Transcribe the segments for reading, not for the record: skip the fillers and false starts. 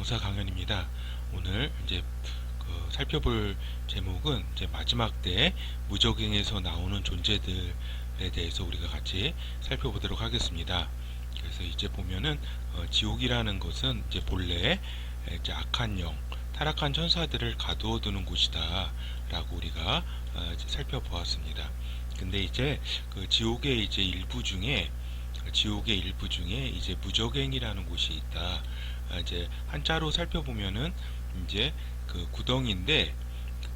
이장사 강연입니다. 오늘 이제 살펴볼 제목은 이제 마지막 때 무적행에서 나오는 존재들에 대해서 우리가 같이 살펴보도록 하겠습니다. 그래서 이제 보면은 지옥이라는 것은 이제 본래 이제 악한 영, 타락한 천사들을 가두어 두는 곳이다라고 우리가 이제 살펴보았습니다. 근데 이제 그 지옥의 일부 중에 이제 무적행이라는 곳이 있다. 이제 한자로 살펴보면은 이제 그 구덩이인데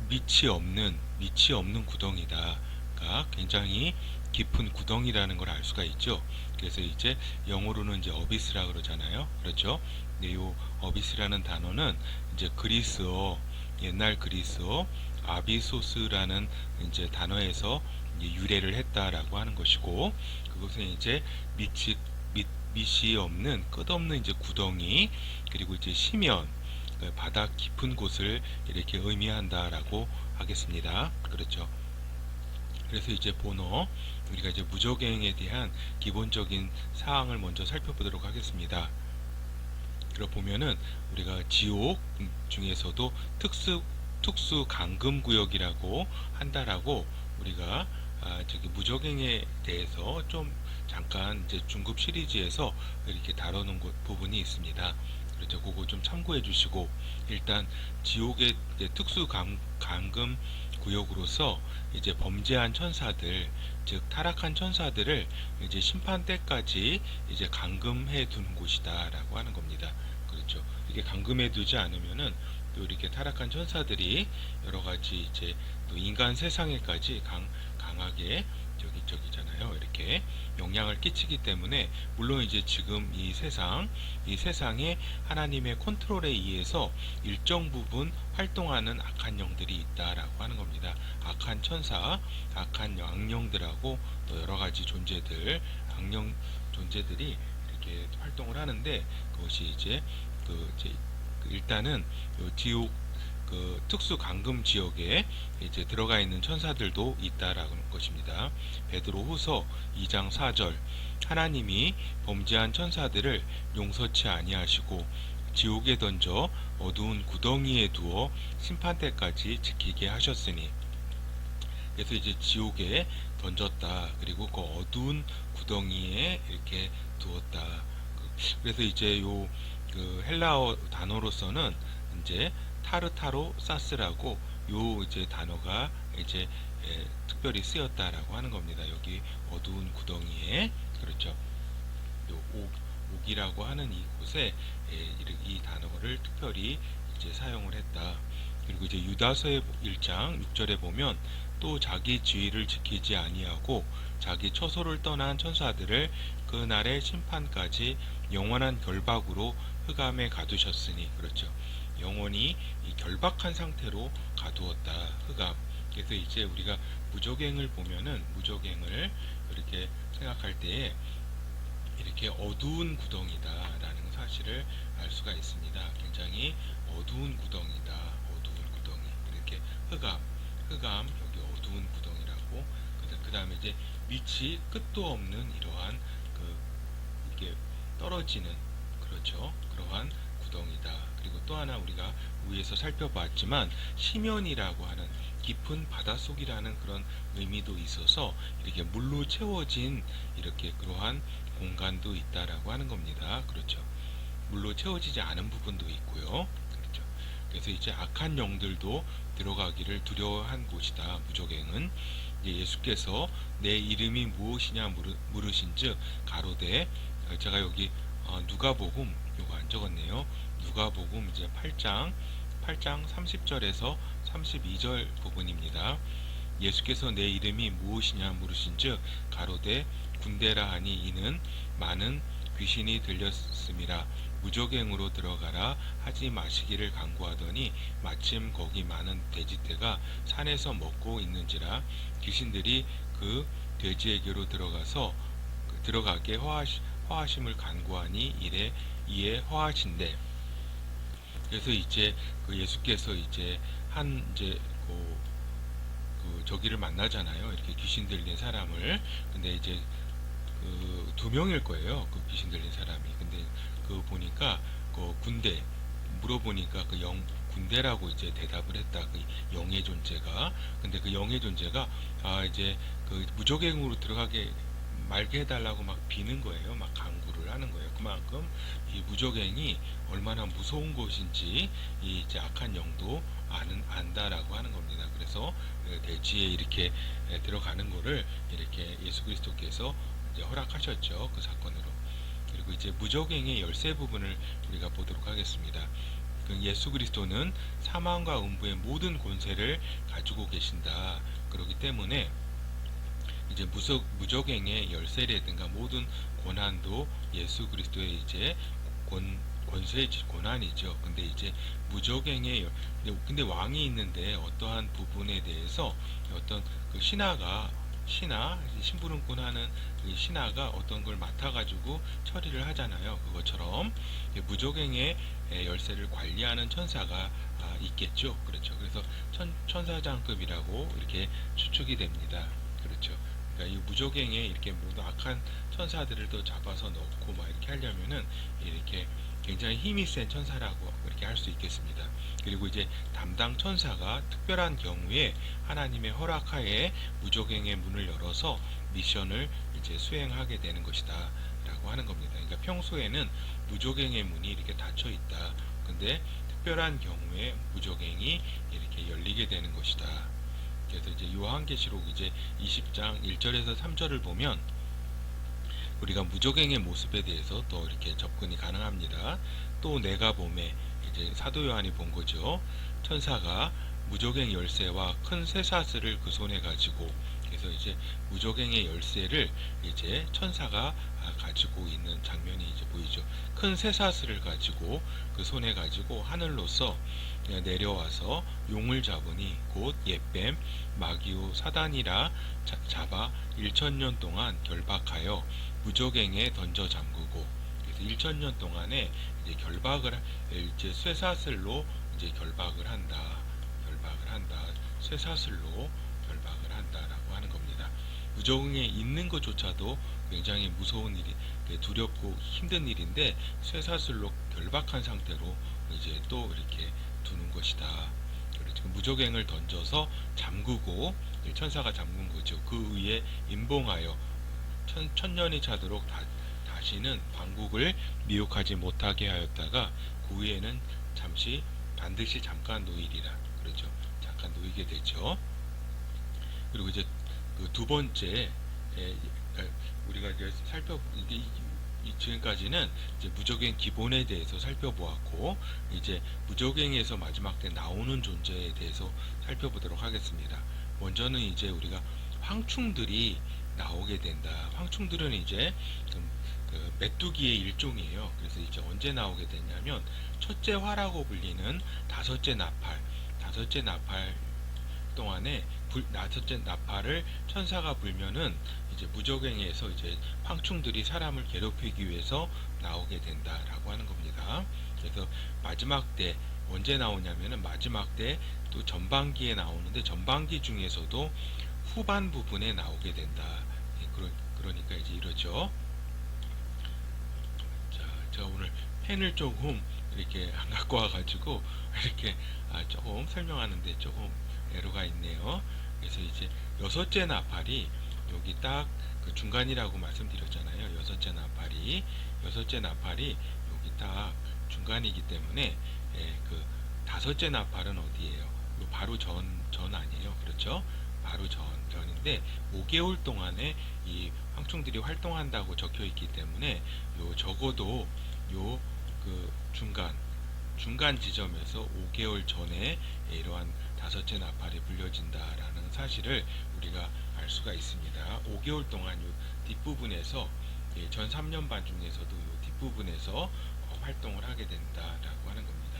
밑이 없는 구덩이다. 가 굉장히 깊은 구덩이라는 걸 알 수가 있죠. 그래서 이제 영어로는 이제 어비스라 그러잖아요. 그렇죠? 근데 이 어비스라는 단어는 이제 옛날 그리스어 아비소스라는 이제 단어에서 이제 유래를 했다라고 하는 것이고, 그것은 이제 밑이 밑이 없는 끝없는 이제 구덩이, 그리고 이제 심연, 바닥 깊은 곳을 이렇게 의미한다라고 하겠습니다. 그렇죠. 그래서 이제 우리가 이제 무적행에 대한 기본적인 사항을 먼저 살펴보도록 하겠습니다. 그러 보면은 우리가 지옥 중에서도 특수 감금 구역이라고 한다라고 우리가 저기 무적행에 대해서 좀 잠깐 이제 중급 시리즈에서 이렇게 다루는 부분이 있습니다. 그렇죠. 그거 좀 참고해 주시고, 일단 지옥의 이제 감금 구역으로서 이제 범죄한 천사들, 즉 타락한 천사들을 이제 심판 때까지 이제 감금해 두는 곳이다라고 하는 겁니다. 그렇죠. 이게 감금해 두지 않으면은 또 이렇게 타락한 천사들이 여러 가지 이제 또 인간 세상에까지 강하게 저기잖아요. 이렇게 영향을 끼치기 때문에, 물론 이제 지금 이 세상에 하나님의 컨트롤에 의해서 일정 부분 활동하는 악한 영들이 있다라고 하는 겁니다. 악한 천사, 악한 악령들하고 또 여러 가지 악령 존재들이 이렇게 활동을 하는데, 그것이 이제 일단은 지옥 특수 감금 지역에 이제 들어가 있는 천사들도 있다라는 것입니다. 베드로후서 2장 4절, 하나님이 범죄한 천사들을 용서치 아니하시고 지옥에 던져 어두운 구덩이에 두어 심판 때까지 지키게 하셨으니. 그래서 이제 지옥에 던졌다. 그리고 그 어두운 구덩이에 이렇게 두었다. 그래서 이제 그 헬라어 단어로서는 이제 타르타로 사스라고 요 이제 단어가 이제 특별히 쓰였다라고 하는 겁니다. 여기 어두운 구덩이에, 그렇죠. 요 옥이라고 하는 이곳에 이 단어를 특별히 이제 사용을 했다. 그리고 이제 유다서의 1장 6절에 보면, 또 자기 지위를 지키지 아니하고 자기 처소를 떠난 천사들을 그날의 심판까지 영원한 결박으로 흑암에 가두셨으니. 그렇죠. 영원히 이 결박한 상태로 가두었다. 흑암. 그래서 이제 우리가 무적행을 이렇게 생각할 때에 이렇게 어두운 구덩이다라는 사실을 알 수가 있습니다. 굉장히 어두운 구덩이다. 어두운 구덩이. 이렇게 흑암 여기 어두운 구덩이라고. 그 다음에 이제 밑이 끝도 없는 이러한 이렇게 떨어지는, 그렇죠. 그러한 구덩이다. 그리고 또 하나 우리가 위에서 살펴봤지만 심연이라고 하는 깊은 바닷속이라는 그런 의미도 있어서 이렇게 물로 채워진 이렇게 그러한 공간도 있다라고 하는 겁니다. 그렇죠. 물로 채워지지 않은 부분도 있고요. 그렇죠. 그래서 이제 악한 영들도 들어가기를 두려워한 곳이다. 무적행은 예수께서 내 이름이 무엇이냐 물으신즉 가로되, 제가 여기 누가복음 요거 안 적었네요. 누가복음 이제 8장 30절에서 32절 부분입니다. 예수께서 내 이름이 무엇이냐 물으신즉 가로되 군대라 하니 이는 많은 귀신이 들렸음이라. 무적행으로 들어가라 하지 마시기를 간구하더니 마침 거기 많은 돼지떼가 산에서 먹고 있는지라. 귀신들이 그 돼지에게로 들어가게 허하심을 간구하니 이에 허하신대. 그래서 이제 그 예수께서 이제 저기를 만나잖아요. 이렇게 귀신 들린 사람을. 근데 이제 그 2명일 거예요. 그 귀신 들린 사람이. 근데 그 보니까 그 군대 물어보니까 그 군대라고 이제 대답을 했다. 그 영의 존재가. 근데 그 영의 존재가 이제 그 무적행으로 들어가게 말게 해달라고 막 비는 거예요. 막 강구를 하는 거예요. 그만큼 이 무적행이 얼마나 무서운 것인지 이 이제 악한 영도 안다라고 하는 겁니다. 그래서 대지에 이렇게 들어가는 거를 이렇게 예수 그리스도께서 이제 허락하셨죠. 그 사건으로. 그리고 이제 무적행의 열쇠 부분을 우리가 보도록 하겠습니다. 그 예수 그리스도는 사망과 음부의 모든 권세를 가지고 계신다. 그렇기 때문에 이제 무적행의 열쇠라든가 모든 권한도 예수 그리스도의 이제 권세의 권한이죠. 근데 이제 무적행의 근데 왕이 있는데 어떠한 부분에 대해서 어떤 그 심부름꾼 하는 그 신하가 어떤 걸 맡아가지고 처리를 하잖아요. 그것처럼 무적행의 열쇠를 관리하는 천사가 있겠죠. 그렇죠. 그래서 천사장급이라고 이렇게 추측이 됩니다. 그렇죠. 그러니까 이 무적행에 이렇게 모두 악한 천사들을 또 잡아서 넣고 막 이렇게 하려면은 이렇게 굉장히 힘이 센 천사라고 이렇게 할 수 있겠습니다. 그리고 이제 담당 천사가 특별한 경우에 하나님의 허락하에 무적행의 문을 열어서 미션을 이제 수행하게 되는 것이다 라고 하는 겁니다. 그러니까 평소에는 무적행의 문이 이렇게 닫혀 있다. 근데 특별한 경우에 무적행이 이렇게 열리게 되는 것이다. 그래서 이제 요한계시록 이제 20장 1절에서 3절을 보면 우리가 무적행의 모습에 대해서 또 이렇게 접근이 가능합니다. 또 내가 봄에 이제 사도 요한이 본 거죠. 천사가 무적행 열쇠와 큰 쇠사슬을 그 손에 가지고, 그래서 이제 무적행의 열쇠를 이제 천사가 가지고 있는 장면이 이제 보이죠. 큰 쇠사슬을 가지고 그 손에 가지고 하늘로서 내려와서 용을 잡으니 곧 옛뱀 마귀오 사단이라 잡아 1000년 동안 결박하여 무적행에 던져 잠그고, 그래서 1000년 동안에 이제 결박을 이제 쇠사슬로 이제 결박을 한다. 쇠사슬로 결박을 한다라고 하는 겁니다. 무적행에 있는 것조차도 굉장히 무서운 일이, 두렵고 힘든 일인데 쇠사슬로 결박한 상태로 이제 또 이렇게 두는 것이다. 지금 무적행을 던져서 잠그고 천사가 잠근 거죠. 그 위에 임봉하여 천년이 차도록 다시는 왕국을 미혹하지 못하게 하였다가 그 후에는 반드시 잠깐 놓이리라. 그렇죠. 잠깐 놓이게 되죠. 그리고 이제 그 두 번째, 우리가 이제 지금까지는 이제 무적행 기본에 대해서 살펴보았고, 이제 무적행에서 마지막 때 나오는 존재에 대해서 살펴보도록 하겠습니다. 먼저는 이제 우리가 황충들이 나오게 된다. 황충들은 이제 그 메뚜기의 일종이에요. 그래서 이제 언제 나오게 되냐면 첫째 화라고 불리는 다섯째 나팔 동안에 다섯째 나팔을 천사가 불면은 이제 무적행에서 이제 황충들이 사람을 괴롭히기 위해서 나오게 된다라고 하는 겁니다. 그래서 마지막 때 언제 나오냐면은 마지막 때 또 전반기에 나오는데 전반기 중에서도 후반 부분에 나오게 된다. 그러니까 이제 이러죠. 자, 제가 오늘 펜을 조금 이렇게 안 갖고 와가지고 이렇게 조금 설명하는데 조금 에러가 있네요. 그래서 이제 여섯째 나팔이 여기 딱 그 중간이라고 말씀드렸잖아요. 여섯째 나팔이 여기 딱 중간이기 때문에 그 다섯째 나팔은 어디예요? 바로 전 아니에요. 그렇죠? 바로 전인데 5개월 동안에 이 황충들이 활동한다고 적혀 있기 때문에 적어도 그 중간 지점에서 5개월 전에 이러한 다섯째 나팔이 불려진다라는 사실을 우리가 알 수가 있습니다. 5개월 동안 이 뒷부분에서 전 3년 반 중에서도 이 뒷부분에서 활동을 하게 된다라고 하는 겁니다.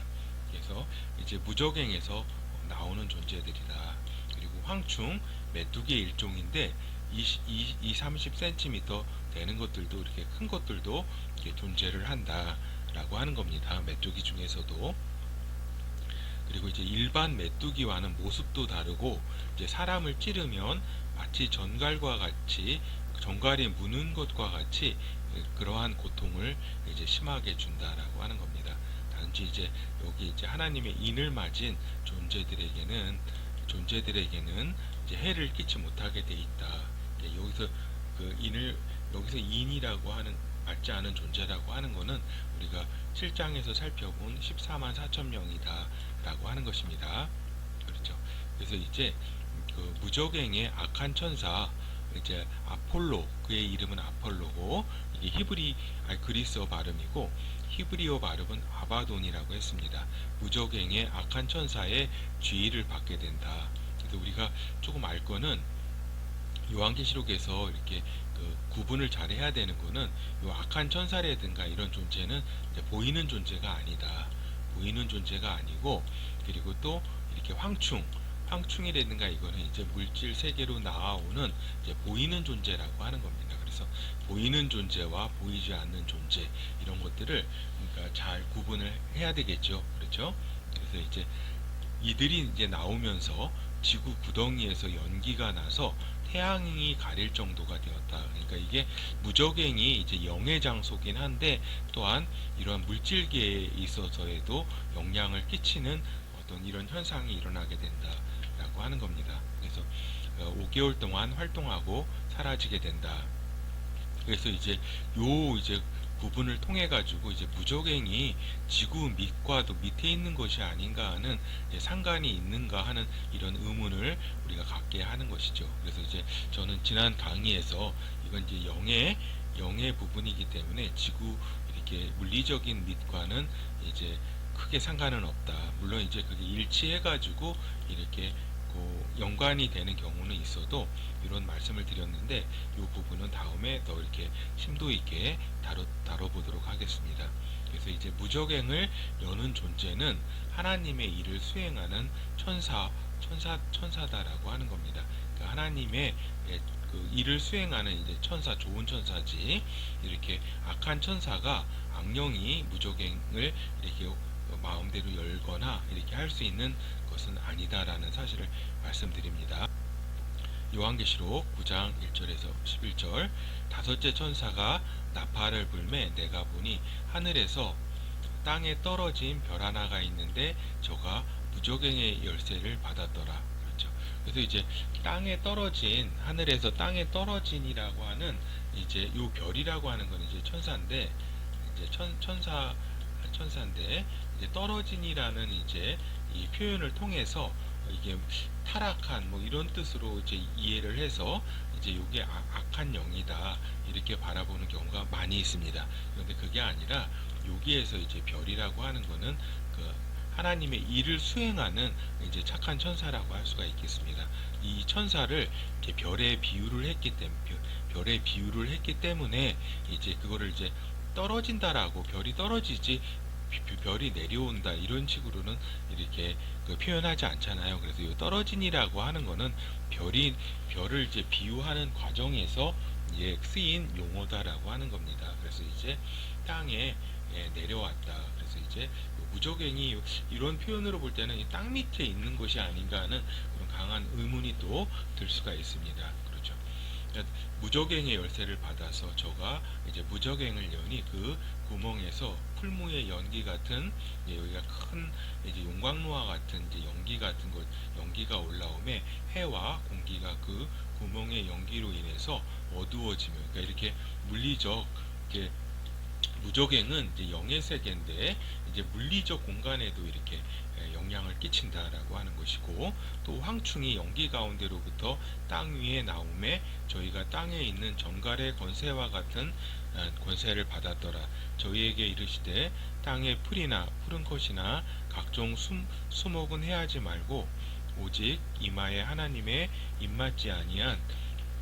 그래서 이제 무적행에서 나오는 존재들이다. 그리고 황충 메뚜기의 일종인데 30cm 되는 것들도 이렇게 큰 것들도 이렇게 존재를 한다라고 하는 겁니다. 메뚜기 중에서도. 그리고 이제 일반 메뚜기와는 모습도 다르고 이제 사람을 찌르면 마치 전갈이 무는 것과 같이 그러한 고통을 이제 심하게 준다라고 하는 겁니다. 단지 이제 여기 이제 하나님의 인을 맞은 존재들에게는 이제 해를 끼치 못하게 돼 있다. 여기서 그 인을 여기서 인이라고 하는 맞지 않은 존재라고 하는 것은 우리가 7장에서 살펴본 14만 4천 명이다 라고 하는 것입니다. 그렇죠. 그래서 이제 그 무적행의 악한 천사 이제 아폴로, 그의 이름은 아폴로고 이게 그리스어 발음이고 히브리어 발음은 아바돈이라고 했습니다. 무적행의 악한 천사의 지위를 받게 된다. 그래서 우리가 조금 알 거는 요한계시록에서 이렇게 그 구분을 잘 해야 되는 거는 요 악한 천사라든가 이런 존재는 이제 보이는 존재가 아니다. 보이는 존재가 아니고, 그리고 또 이렇게 황충이라든가 이거는 이제 물질 세계로 나아오는 이제 보이는 존재라고 하는 겁니다. 그래서 보이는 존재와 보이지 않는 존재 이런 것들을 그러니까 잘 구분을 해야 되겠죠. 그렇죠? 그래서 이제 이들이 이제 나오면서 지구 구덩이에서 연기가 나서 태양이 가릴 정도가 되었다. 그러니까 이게 무적행이 이제 영의 장소긴 한데 또한 이러한 물질계에 있어서에도 영향을 끼치는 어떤 이런 현상이 일어나게 된다라고 하는 겁니다. 그래서 5개월 동안 활동하고 사라지게 된다. 그래서 이제 구분을 통해 가지고 이제 무적행이 지구 밑과도 밑에 있는 것이 아닌가 하는 상관이 있는가 하는 이런 의문을 우리가 갖게 하는 것이죠. 그래서 이제 저는 지난 강의에서 이건 이제 영의 부분이기 때문에 지구 이렇게 물리적인 밑과는 이제 크게 상관은 없다. 물론 이제 그게 일치해 가지고 이렇게 연관이 되는 경우는 있어도 이런 말씀을 드렸는데 이 부분은 다음에 더 이렇게 심도 있게 다뤄보도록 하겠습니다. 그래서 이제 무적행을 여는 존재는 하나님의 일을 수행하는 천사다라고 하는 겁니다. 그러니까 하나님의 그 일을 수행하는 이제 좋은 천사지, 이렇게 악한 천사가 악령이 무적행을 이렇게 마음대로 열거나 이렇게 할 수 있는 것은 아니다라는 사실을 말씀드립니다. 요한계시록 9장 1절에서 11절, 다섯째 천사가 나팔을 불매 내가 보니 하늘에서 땅에 떨어진 별 하나가 있는데 저가 무적행의 열쇠를 받았더라. 그렇죠. 그래서 이제 하늘에서 땅에 떨어진이라고 하는 이제 요 별이라고 하는 건 이제 천사인데, 이제 천사인데 이제 떨어진이라는 이제 이 표현을 통해서 이게 타락한 뭐 이런 뜻으로 이제 이해를 해서 이제 이게 악한 영이다 이렇게 바라보는 경우가 많이 있습니다. 그런데 그게 아니라 여기에서 이제 별이라고 하는 거는 그 하나님의 일을 수행하는 이제 착한 천사라고 할 수가 있겠습니다. 이 천사를 이렇게 별에 비유를 했기 때문에 이제 그거를 이제 떨어진다라고 별이 떨어지지 별이 내려온다 이런 식으로는 이렇게 표현하지 않잖아요. 그래서 이 떨어진이라고 하는 거는 별을 이제 비유하는 과정에서 쓰인 용어다라고 하는 겁니다. 그래서 이제 땅에 내려왔다. 그래서 이제 무적행이 이런 표현으로 볼 때는 이 땅 밑에 있는 것이 아닌가 하는 그런 강한 의문이 또 들 수가 있습니다. 그렇죠. 무적행의 열쇠를 받아서 저가 이제 무적행을 여니 그 구멍에서 풀무의 연기 같은 여기가 큰 이제 용광로와 같은 이제 연기가 올라오매 해와 공기가 그 구멍의 연기로 인해서 어두워지며, 그러니까 이렇게 물리적 이렇게 무적행은 이제 영의 세계인데 이제 물리적 공간에도 이렇게 영향을 끼친다라고 하는 것이고, 또 황충이 연기 가운데로부터 땅 위에 나오매 저희가 땅에 있는 정갈의 권세와 같은 권세를 받았더라. 저희에게 이르시되 땅의 풀이나 푸른 것이나 각종 수목은 해하지 말고 오직 이마에 하나님의 입맞지 아니한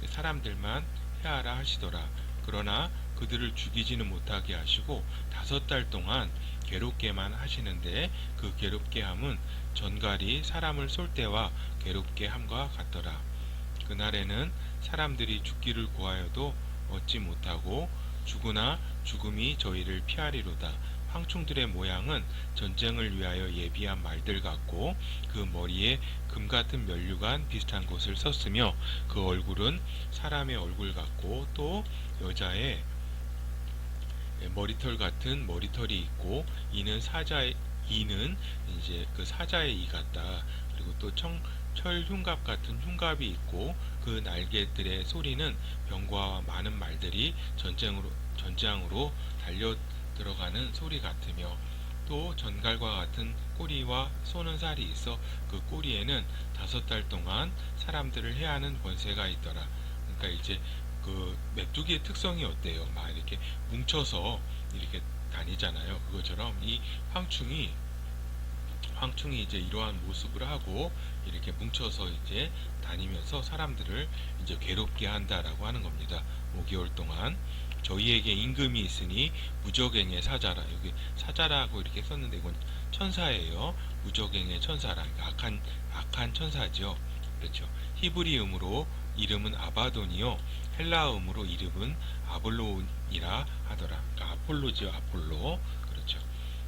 사람들만 해하라 하시더라. 그러나 그들을 죽이지는 못하게 하시고 5달 동안 괴롭게만 하시는데 그 괴롭게 함은 전갈이 사람을 쏠 때와 괴롭게 함과 같더라. 그날에는 사람들이 죽기를 구하여도 얻지 못하고 죽으나 죽음이 저희를 피하리로다. 황충들의 모양은 전쟁을 위하여 예비한 말들 같고 그 머리에 금 같은 면류관 비슷한 것을 썼으며 그 얼굴은 사람의 얼굴 같고 또 여자의 머리털 같은 머리털이 있고, 이는 이제 그 사자의 이 같다. 그리고 또 철흉갑 같은 흉갑이 있고, 그 날개들의 소리는 병과 많은 말들이 전장으로 달려 들어가는 소리 같으며, 또 전갈과 같은 꼬리와 쏘는 살이 있어 그 꼬리에는 5달 동안 사람들을 해하는 권세가 있더라. 그러니까 이제 그 메뚜기의 특성이 어때요? 막 이렇게 뭉쳐서 이렇게 다니잖아요. 그것처럼 이 황충이 이제 이러한 모습을 하고 이렇게 뭉쳐서 이제 다니면서 사람들을 이제 괴롭게 한다라고 하는 겁니다. 5개월 동안. 저희에게 임금이 있으니 무적행의 사자라. 여기 사자라고 이렇게 썼는데 이건 천사예요. 무적행의 천사라. 그러니까 악한 천사죠. 그렇죠. 히브리음으로 이름은 아바돈이요, 헬라음으로 이름은 아볼로이라 하더라. 그러니까 아폴로죠, 아폴로. 그렇죠.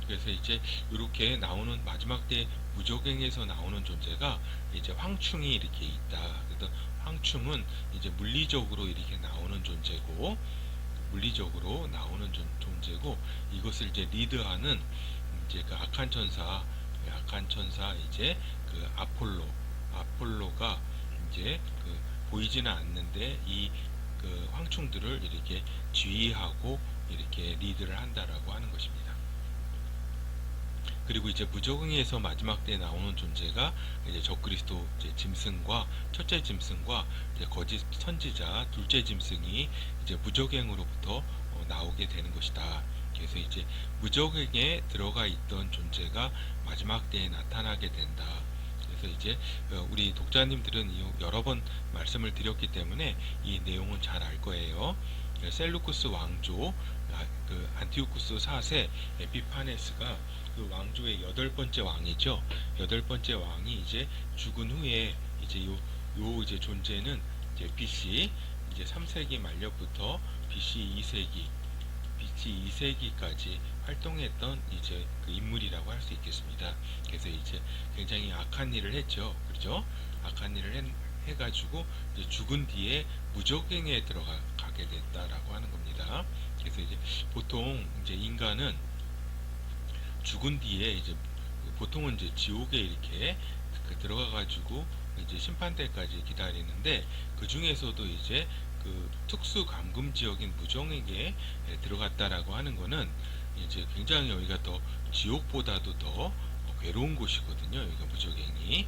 그래서 이제 이렇게 나오는 마지막 때 무적행에서 나오는 존재가 이제 황충이 이렇게 있다. 그래서 황충은 이제 물리적으로 이렇게 나오는 존재고, 존재고, 이것을 이제 리드하는 이제 그 악한 천사 이제 그 아폴로가 이제 그 보이지는 않는데 이 그 황충들을 이렇게 지휘하고 이렇게 리드를 한다라고 하는 것입니다. 그리고 이제 무적응에서 마지막 때 나오는 존재가 이제 적그리스도 이제 짐승과 첫째 짐승과 이제 거짓 선지자 둘째 짐승이 이제 무적행으로부터 나오게 되는 것이다. 그래서 이제 무적행에 들어가 있던 존재가 마지막 때에 나타나게 된다. 그래서 이제 우리 독자님들은 여러 번 말씀을 드렸기 때문에 이 내용은 잘 알 거예요. 셀루쿠스 왕조, 그 안티오쿠스 4세 에피파네스가 그 왕조의 8번째 왕이죠. 8번째 왕이 이제 죽은 후에 이제 요 이제 존재는 이제 BC 이제 3세기 말년부터 BC 2세기까지 활동했던 이제 그 인물이라고 할 수 있겠습니다. 그래서 이제 굉장히 악한 일을 했죠. 그렇죠? 악한 일을 해가지고 이제 죽은 뒤에 무적행에 들어가게 됐다라고 하는 겁니다. 그래서 이제 보통 이제 인간은 죽은 뒤에 이제 보통은 이제 지옥에 이렇게 들어가가지고 이제 심판 때까지 기다리는데, 그 중에서도 이제 그 특수 감금 지역인 무정에게 들어갔다라고 하는 거는 이제 굉장히 여기가 더 지옥보다도 더 괴로운 곳이거든요. 여기가 무적행이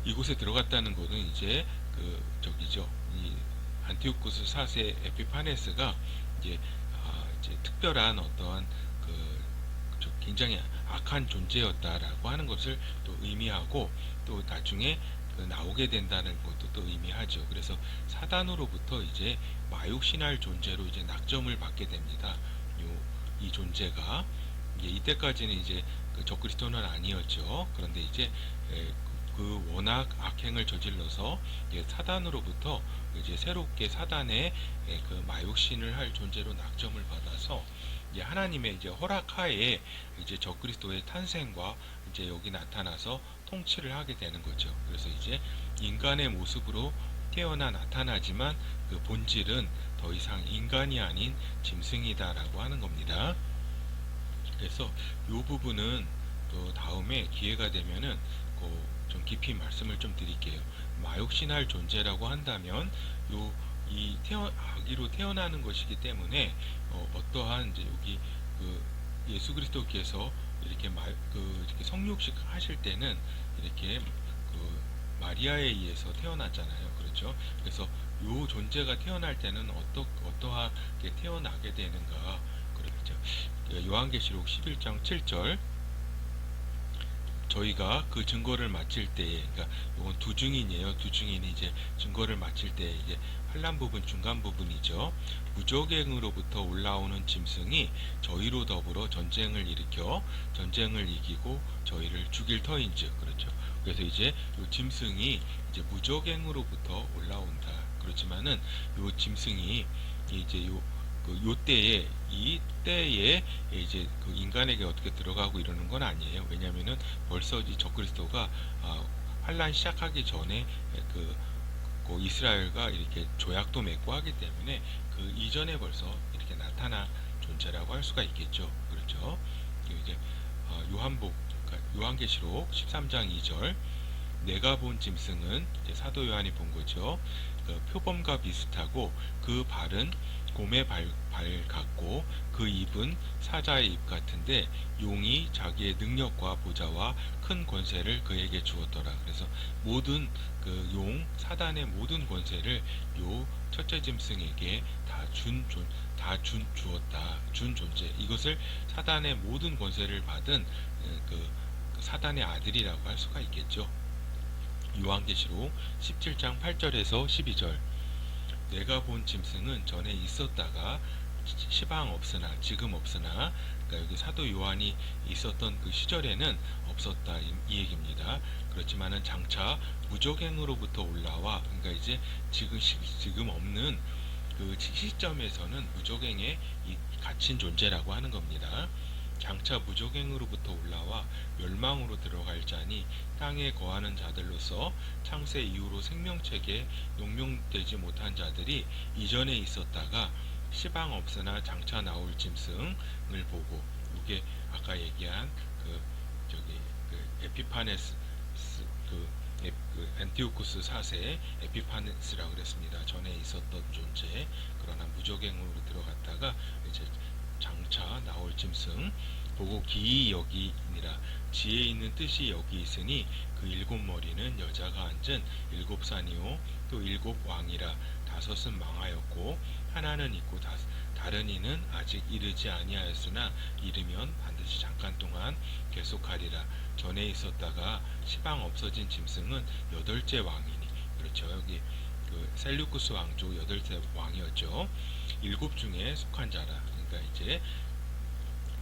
이곳에 들어갔다는 것은 이제 그 저기죠. 이 안티오쿠스 4세 에피파네스가 이제 이제 특별한 어떠한 그 굉장히 악한 존재였다라고 하는 것을 또 의미하고, 또 나중에 나오게 된다는 것도 또 의미하죠. 그래서 사단으로부터 이제 마육 신할 존재로 이제 낙점을 받게 됩니다. 이 존재가 이제 이때까지는 이제 그 적그리스도는 아니었죠. 그런데 이제 그 워낙 악행을 저질러서 이제 사단으로부터 이제 새롭게 사단의 그 마육신을 할 존재로 낙점을 받아서 이제 하나님의 이제 허락하에 이제 적그리스도의 탄생과 이제 여기 나타나서 통치를 하게 되는 거죠. 그래서 이제 인간의 모습으로 태어나 나타나지만 그 본질은 더 이상 인간이 아닌 짐승이다라고 하는 겁니다. 그래서 이 부분은 또 다음에 기회가 되면은 좀 깊이 말씀을 좀 드릴게요. 마육신할 존재라고 한다면 이 아기로 태어나는 것이기 때문에 어떠한 이제 여기 그 예수 그리스도께서 이렇게 이렇게 성육식 하실 때는 이렇게 그 마리아에 의해서 태어났잖아요. 그렇죠? 그래서 요 존재가 태어날 때는 어떠하게 태어나게 되는가? 그렇죠. 요한계시록 11장 7절, 저희가 그 증거를 마칠 때에, 그러니까 이건 두 증인이에요. 두 증인이 이제 증거를 마칠 때 이제 환란 부분, 중간 부분이죠. 무적행으로부터 올라오는 짐승이 저희로 더불어 전쟁을 일으켜 전쟁을 이기고 저희를 죽일 터인즉. 그렇죠. 그래서 이제 요 짐승이 이제 무적행으로부터 올라온다. 그렇지만은 요 짐승이 이제 요 때에, 이 때에 이제 그 인간에게 어떻게 들어가고 이러는 건 아니에요. 왜냐면은 벌써 이 적그리스도가 환란 시작하기 전에 그 이스라엘과 이렇게 조약도 맺고 하기 때문에 그 이전에 벌써 이렇게 나타나 존재라고 할 수가 있겠죠. 그렇죠. 이제 그러니까 요한계시록 13장 2절 내가 본 짐승은 이제 사도 요한이 본 거죠. 그 표범과 비슷하고 그 발은 곰의 발 같고 그 입은 사자의 입 같은데 용이 자기의 능력과 보좌와 큰 권세를 그에게 주었더라. 그래서 모든 그 사단의 모든 권세를 요 첫째 짐승에게 주었다. 준 존재. 이것을 사단의 모든 권세를 받은 그 사단의 아들이라고 할 수가 있겠죠. 요한계시록 17장 8절에서 12절 내가 본 짐승은 전에 있었다가 시방 없으나 지금 없으나 그러니까 여기 사도 요한이 있었던 그 시절에는 없었다 이 얘기입니다. 그렇지만은 장차 무적행으로부터 올라와 그러니까 이제 지금 없는 그 시점에서는 무적행에 갇힌 존재라고 하는 겁니다. 장차 무적행으로부터 올라와 멸망으로 들어갈 자니 땅에 거하는 자들로서 창세 이후로 생명책에 용명되지 못한 자들이 이전에 있었다가 시방 없으나 장차 나올 짐승을 보고 이게 아까 얘기한 그 에피파네스 그 안티오쿠스 4세 에피파네스라고 그랬습니다. 전에 있었던 존재 그러나 무적행으로 들어갔다가 이제 장차 나올 짐승 보고 기이 여기니라 지혜 있는 뜻이 여기 있으니 그 일곱 머리는 여자가 앉은 일곱 산이요 또 일곱 왕이라 다섯은 망하였고 하나는 있고 다른 이는 아직 이르지 아니하였으나 이르면 반드시 잠깐 동안 계속하리라. 전에 있었다가 시방 없어진 짐승은 여덟째 왕이니 그렇죠. 여기 그 셀류쿠스 왕조 여덟째 왕이었죠. 일곱 중에 속한 자라. 그러니까 이제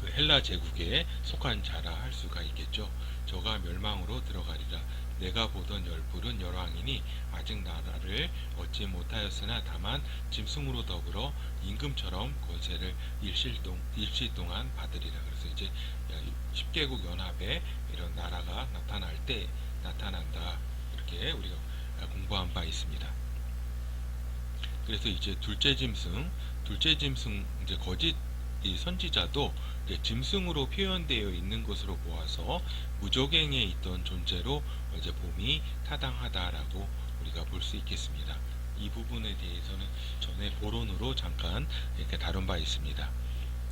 그 헬라 제국에 속한 자라 할 수가 있겠죠. 저가 멸망으로 들어가리라. 내가 보던 열불은 열왕이니 아직 나라를 얻지 못하였으나 다만 짐승으로 더불어 임금처럼 권세를 일시 동안 받으리라. 그래서 이제 10개국 연합에 이런 나라가 나타날 때 나타난다. 이렇게 우리가 공부한 바 있습니다. 그래서 이제 둘째 짐승 이제 거짓 이 선지자도 짐승으로 표현되어 있는 것으로 보아서 무적행에 있던 존재로 이제 봄이 타당하다라고 우리가 볼 수 있겠습니다. 이 부분에 대해서는 전에 보론으로 잠깐 이렇게 다룬 바 있습니다.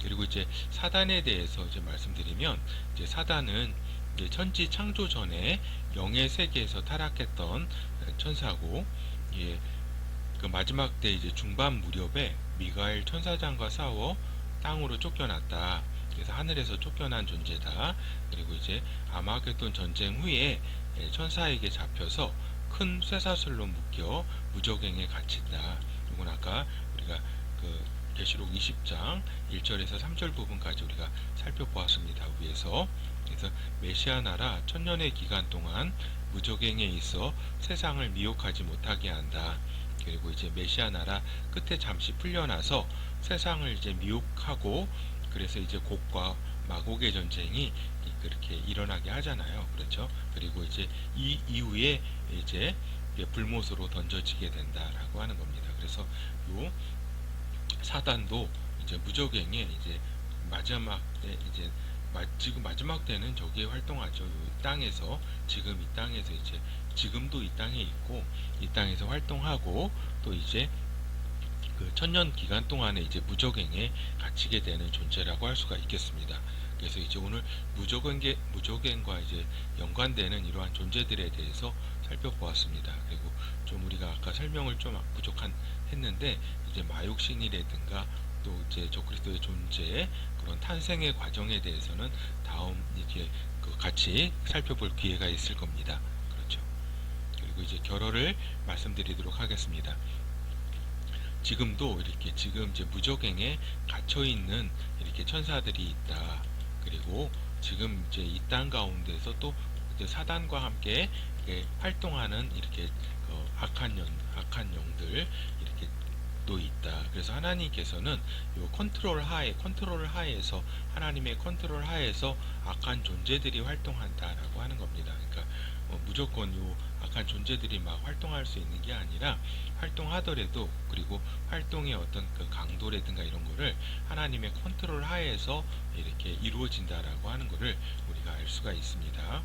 그리고 이제 사단에 대해서 이제 말씀드리면 이제 사단은 이제 천지 창조 전에 영의 세계에서 타락했던 천사고 예, 그 마지막 때 이제 중반 무렵에 미가엘 천사장과 싸워 땅으로 쫓겨났다. 그래서 하늘에서 쫓겨난 존재다. 그리고 이제 아마겟돈 전쟁 후에 천사에게 잡혀서 큰 쇠사슬로 묶여 무적행에 갇힌다. 이건 아까 우리가 그 계시록 20장 1절에서 3절 부분까지 우리가 살펴보았습니다. 위에서. 그래서 메시아 나라 천년의 기간 동안 무적행에 있어 세상을 미혹하지 못하게 한다. 그리고 이제 메시아 나라 끝에 잠시 풀려나서 세상을 이제 미혹하고 그래서 이제 곡과 마곡의 전쟁이 그렇게 일어나게 하잖아요. 그렇죠? 그리고 이제 이 이후에 이제 불못으로 던져지게 된다라고 하는 겁니다. 그래서 요 사단도 이제 무적행에 이제 마지막 때 이제 지금 마지막 때는 저기에 활동하죠. 이 땅에서 지금 이 땅에서 이제 지금도 이 땅에 있고 이 땅에서 활동하고 또 이제 그 천년 기간 동안에 이제 무적행에 갇히게 되는 존재라고 할 수가 있겠습니다. 그래서 이제 오늘 무적행과 이제 연관되는 이러한 존재들에 대해서 살펴보았습니다. 그리고 좀 우리가 아까 설명을 좀 했는데 이제 마욕신이라든가 또 이제 적그리스도의 존재 그런 탄생의 과정에 대해서는 다음 이제 같이 살펴볼 기회가 있을 겁니다. 그렇죠. 그리고 이제 결어를 말씀드리도록 하겠습니다. 지금도 이렇게 지금 이제 무적행에 갇혀 있는 이렇게 천사들이 있다. 그리고 지금 이제 이 땅 가운데서 또 이제 사단과 함께 활동하는 이렇게 악한 영들 이렇게 또 있다. 그래서 하나님께서는 요 컨트롤 하에서 하나님의 컨트롤 하에서 악한 존재들이 활동한다라고 하는 겁니다. 그러니까 무조건 요 악한 존재들이 막 활동할 수 있는 게 아니라 활동하더라도 그리고 활동의 어떤 그 강도라든가 이런 거를 하나님의 컨트롤 하에서 이렇게 이루어진다라고 하는 거를 우리가 알 수가 있습니다.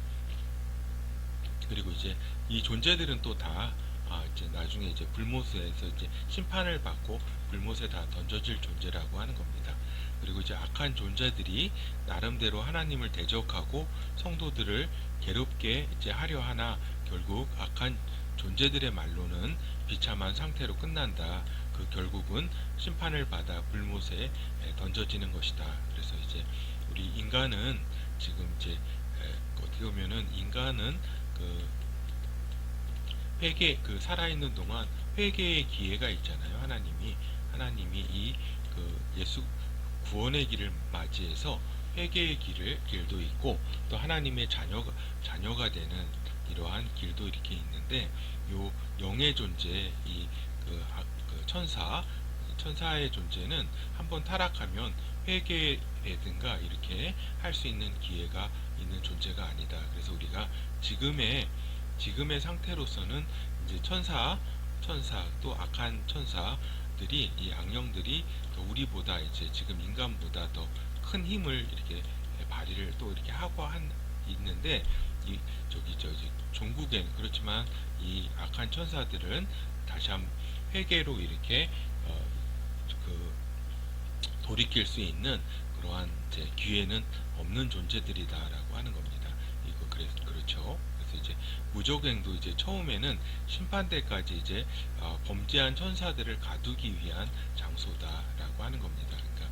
그리고 이제 이 존재들은 또 다 이제 나중에 이제 불못에서 이제 심판을 받고 불못에 다 던져질 존재라고 하는 겁니다. 그리고 이제 악한 존재들이 나름대로 하나님을 대적하고 성도들을 괴롭게 이제 하려 하나 결국 악한 존재들의 말로는 비참한 상태로 끝난다. 그 결국은 심판을 받아 불못에 던져지는 것이다. 그래서 이제 우리 인간은 지금 이제 어떻게 보면은 인간은 그 회개 그 살아있는 동안 회개의 기회가 있잖아요. 하나님이 이 그 예수 구원의 길을 맞이해서 회개의 길도 있고 또 하나님의 자녀가 되는 이러한 길도 이렇게 있는데 요 영의 존재 그 천사의 존재는 한번 타락하면 회개라든가 이렇게 할 수 있는 기회가 있는 존재가 아니다. 그래서 우리가 지금의 상태로서는 이제 천사 또 악한 천사들이 이 악령들이 더 우리보다 이제 지금 인간보다 더 큰 힘을 이렇게 발휘를 또 이렇게 하고 있는데 이 저기 종국에는 그렇지만 이 악한 천사들은 다시 한번 회개로 이렇게 그 돌이킬 수 있는 그러한 이제 기회는 없는 존재들이다라고 하는 겁니다. 이거 그렇죠. 그래서 이제 무적행도 이제 처음에는 심판대까지 이제 범죄한 천사들을 가두기 위한 장소다라고 하는 겁니다. 그러니까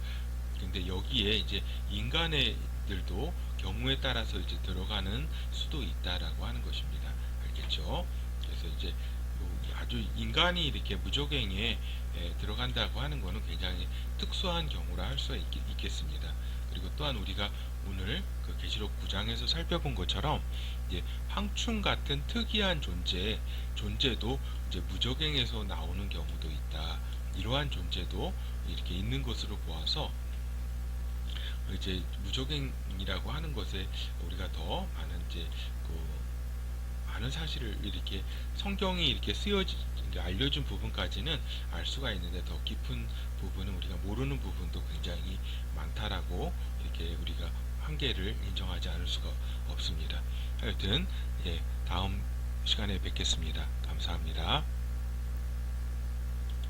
근데 여기에 이제 인간들도 경우에 따라서 이제 들어가는 수도 있다라고 하는 것입니다. 알겠죠? 그래서 이제 아주 인간이 이렇게 무적행에 들어간다고 하는 것은 굉장히 특수한 경우라 할 수 있겠습니다. 그리고 또한 우리가 오늘 그 계시록 9장에서 살펴본 것처럼 이제 황충 같은 특이한 존재도 이제 무적행에서 나오는 경우도 있다. 이러한 존재도 이렇게 있는 것으로 보아서 이제 무적행이라고 하는 것에 우리가 더 많은 이제 그 많은 사실을 이렇게 성경이 이렇게 알려준 부분까지는 알 수가 있는데 더 깊은 부분은 우리가 모르는 부분도 굉장히 많다라고 이렇게 우리가 한계를 인정하지 않을 수가 없습니다. 하여튼 다음 시간에 뵙겠습니다. 감사합니다.